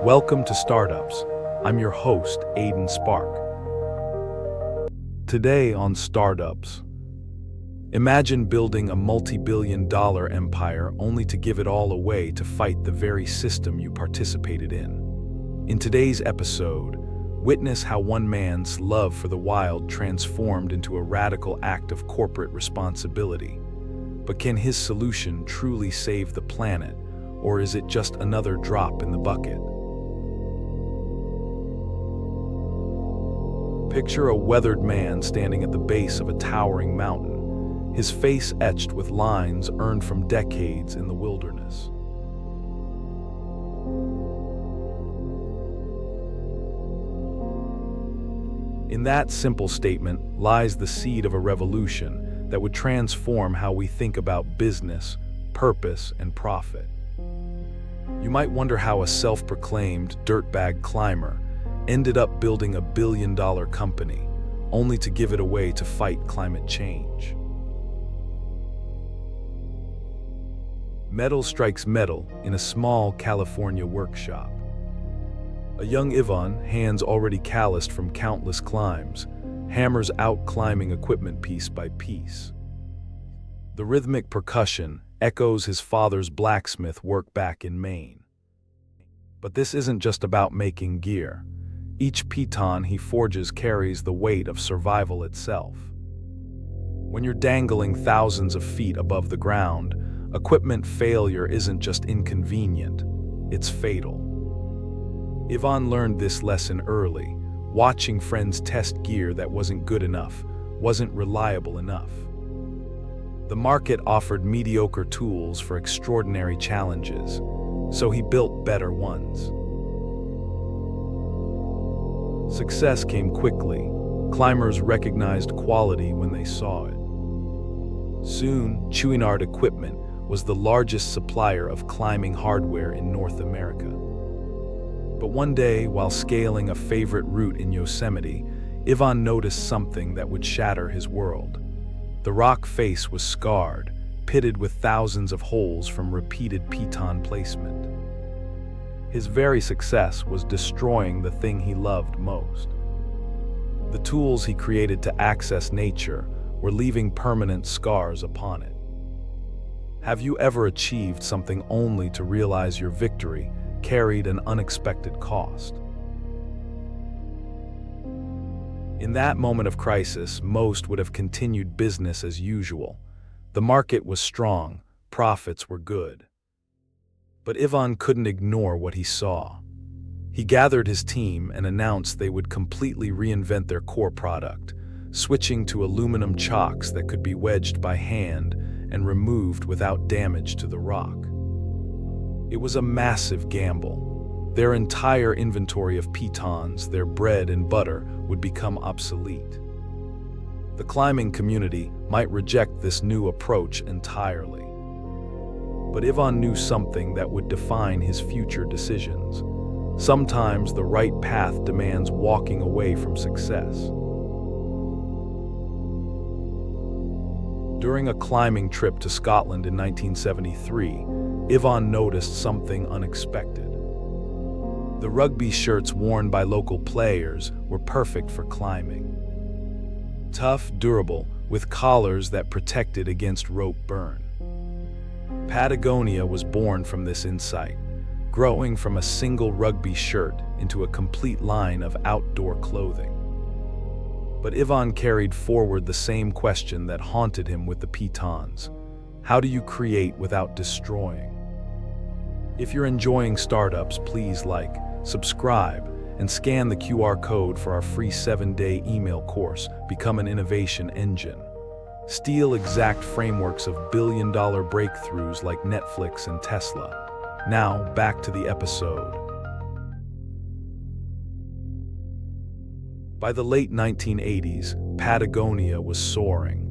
Welcome to Startups. I'm your host, Aiden Spark. Today on Startups, imagine building a multi-billion-dollar empire only to give it all away to fight the very system you participated in. In today's episode, witness how one man's love for the wild transformed into a radical act of corporate responsibility. But can his solution truly save the planet, or is it just another drop in the bucket? Picture a weathered man standing at the base of a towering mountain, his face etched with lines earned from decades in the wilderness. In that simple statement lies the seed of a revolution that would transform how we think about business, purpose, and profit. You might wonder how a self-proclaimed dirtbag climber ended up building a billion-dollar company, only to give it away to fight climate change. Metal strikes metal in a small California workshop. A young Yvon, hands already calloused from countless climbs, hammers out climbing equipment piece by piece. The rhythmic percussion echoes his father's blacksmith work back in Maine. But this isn't just about making gear. Each piton he forges carries the weight of survival itself. When you're dangling thousands of feet above the ground, equipment failure isn't just inconvenient, it's fatal. Yvon learned this lesson early, watching friends test gear that wasn't good enough, wasn't reliable enough. The market offered mediocre tools for extraordinary challenges, so he built better ones. Success came quickly. Climbers recognized quality when they saw it. Soon, Chouinard Equipment was the largest supplier of climbing hardware in North America. But one day, while scaling a favorite route in Yosemite, Yvon noticed something that would shatter his world. The rock face was scarred, pitted with thousands of holes from repeated piton placement. His very success was destroying the thing he loved most. The tools he created to access nature were leaving permanent scars upon it. Have you ever achieved something only to realize your victory carried an unexpected cost? In that moment of crisis, most would have continued business as usual. The market was strong, profits were good. But Yvon couldn't ignore what he saw. He gathered his team and announced they would completely reinvent their core product, switching to aluminum chocks that could be wedged by hand and removed without damage to the rock. It was a massive gamble. Their entire inventory of pitons, their bread and butter, would become obsolete. The climbing community might reject this new approach entirely. But Yvon knew something that would define his future decisions. Sometimes the right path demands walking away from success. During a climbing trip to Scotland in 1973, Yvon noticed something unexpected. The rugby shirts worn by local players were perfect for climbing. Tough, durable, with collars that protected against rope burn. Patagonia was born from this insight, growing from a single rugby shirt into a complete line of outdoor clothing. But Yvon carried forward the same question that haunted him with the pitons. How do you create without destroying? If you're enjoying Startups, please like, subscribe, and scan the QR code for our free 7-day email course, Become an Innovation Engine. Steal exact frameworks of billion-dollar breakthroughs like Netflix and Tesla. Now, back to the episode. By the late 1980s, Patagonia was soaring.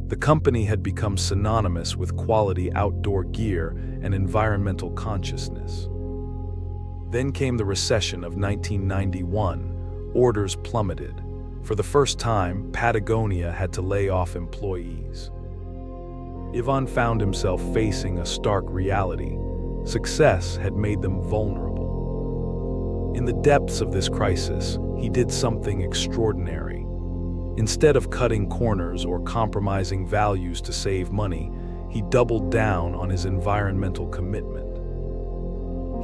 The company had become synonymous with quality outdoor gear and environmental consciousness. Then came the recession of 1991. Orders plummeted. For the first time, Patagonia had to lay off employees. Yvon found himself facing a stark reality. Success had made them vulnerable. In the depths of this crisis, he did something extraordinary. Instead of cutting corners or compromising values to save money, he doubled down on his environmental commitment.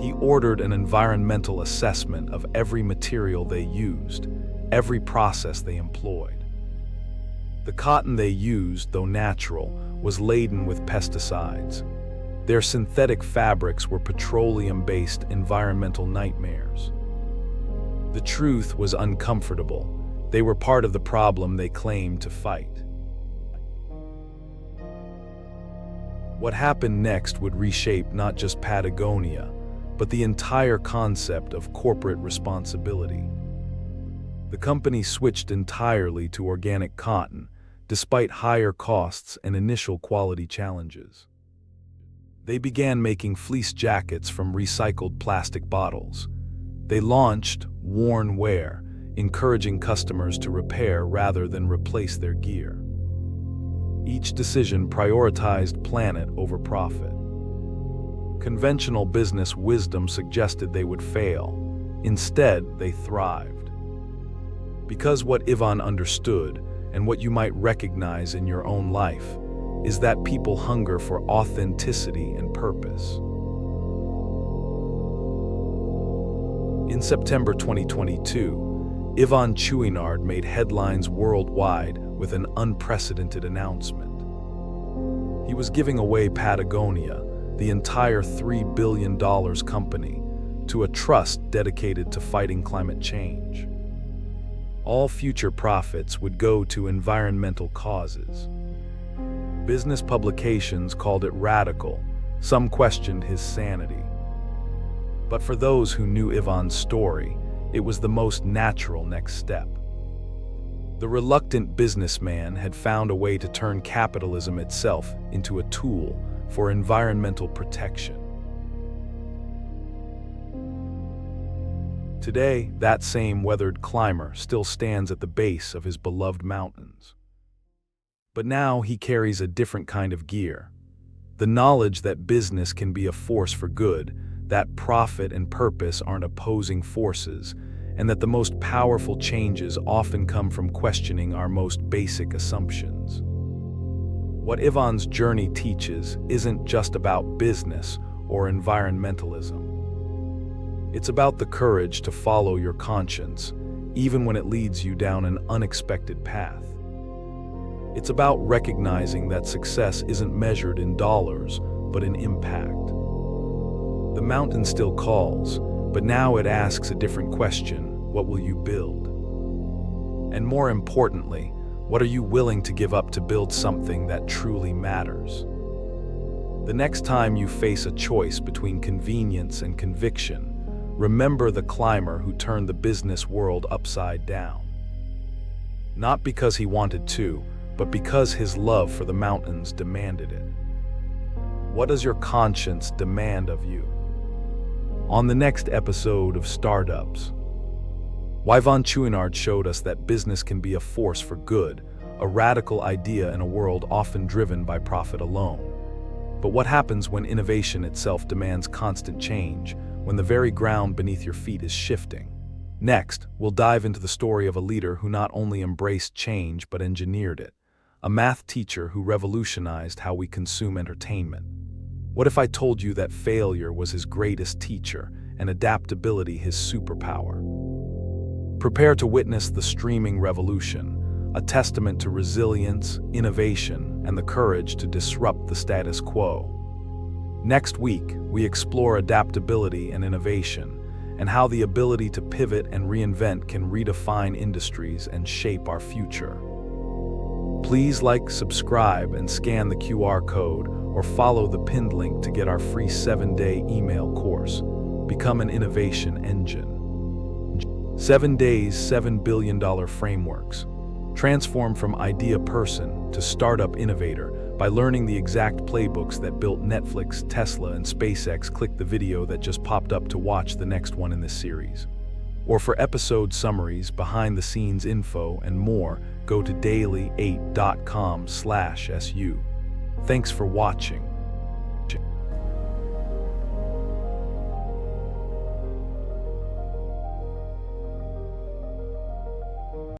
He ordered an environmental assessment of every material they used, every process they employed. The cotton they used, though natural, was laden with pesticides. Their synthetic fabrics were petroleum-based environmental nightmares. The truth was uncomfortable. They were part of the problem they claimed to fight. What happened next would reshape not just Patagonia, but the entire concept of corporate responsibility. The company switched entirely to organic cotton, despite higher costs and initial quality challenges. They began making fleece jackets from recycled plastic bottles. They launched Worn Wear, encouraging customers to repair rather than replace their gear. Each decision prioritized planet over profit. Conventional business wisdom suggested they would fail. Instead, they thrived. Because what Yvon understood, and what you might recognize in your own life, is that people hunger for authenticity and purpose. In September 2022, Yvon Chouinard made headlines worldwide with an unprecedented announcement. He was giving away Patagonia, the entire $3 billion company, to a trust dedicated to fighting climate change. All future profits would go to environmental causes. Business publications called it radical. Some questioned his sanity. But for those who knew Yvon's story, it was the most natural next step. The reluctant businessman had found a way to turn capitalism itself into a tool for environmental protection. Today, that same weathered climber still stands at the base of his beloved mountains. But now he carries a different kind of gear. The knowledge that business can be a force for good, that profit and purpose aren't opposing forces, and that the most powerful changes often come from questioning our most basic assumptions. What Yvon's journey teaches isn't just about business or environmentalism. It's about the courage to follow your conscience, even when it leads you down an unexpected path. It's about recognizing that success isn't measured in dollars, but in impact. The mountain still calls, but now it asks a different question: what will you build? And more importantly, what are you willing to give up to build something that truly matters? The next time you face a choice between convenience and conviction, remember the climber who turned the business world upside down. Not because he wanted to, but because his love for the mountains demanded it. What does your conscience demand of you? On the next episode of Startups, Yvon Chouinard showed us that business can be a force for good, a radical idea in a world often driven by profit alone. But what happens when innovation itself demands constant change, when the very ground beneath your feet is shifting? Next, we'll dive into the story of a leader who not only embraced change but engineered it, a math teacher who revolutionized how we consume entertainment. What if I told you that failure was his greatest teacher and adaptability his superpower? Prepare to witness the streaming revolution, a testament to resilience, innovation, and the courage to disrupt the status quo. Next week, we explore adaptability and innovation, and how the ability to pivot and reinvent can redefine industries and shape our future. Please like, subscribe, and scan the QR code, or follow the pinned link to get our free 7-day email course. Become an innovation engine. 7 days, $7 billion frameworks. Transform from idea person to startup innovator by learning the exact playbooks that built Netflix, Tesla, and SpaceX. Click the video that just popped up to watch the next one in this series. Or for episode summaries, behind-the-scenes info, and more, go to daily8.com/su. Thanks for watching.